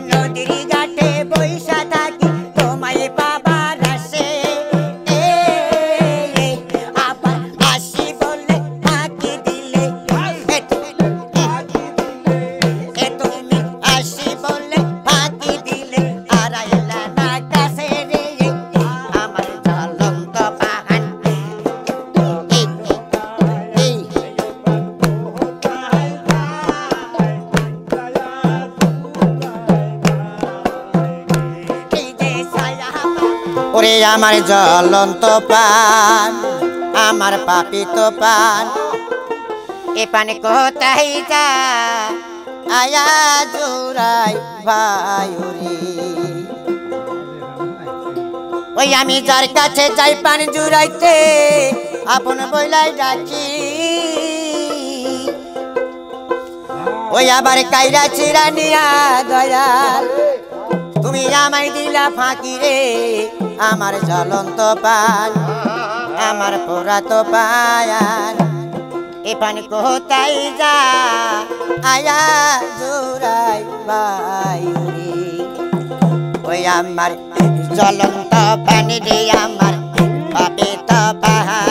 নদীর ঘাটে বৈশা থাকি তোমায় পাবার আসে আবার আসি বলে ফাঁকি দিলে তুমি আসি বলে ফাঁকি দিলে আর আইলা না কাছে রে আমার জ্বলন্ত পাহান ওরে আমার জ্বলন্ত পান আমার পাপিত পান এ পান কোথায় যা আয়া জোড়াই ভাইরে ওই আমি যার কাছে যাই পান জুড়াইতে আপন বইলাই ডাকি ওই আবার কাইরা চিরা নিয়া দয়াল তুমি আমায় দিলা ফাঁকি রে আমার জ্বলন্ত পান আমার পোড়াত পায়ান এ পান কোথায় যা আয়া জোড়াই ভাইরে ওই আমার জ্বলন্ত পান রে আমার পাপিত পাহাড়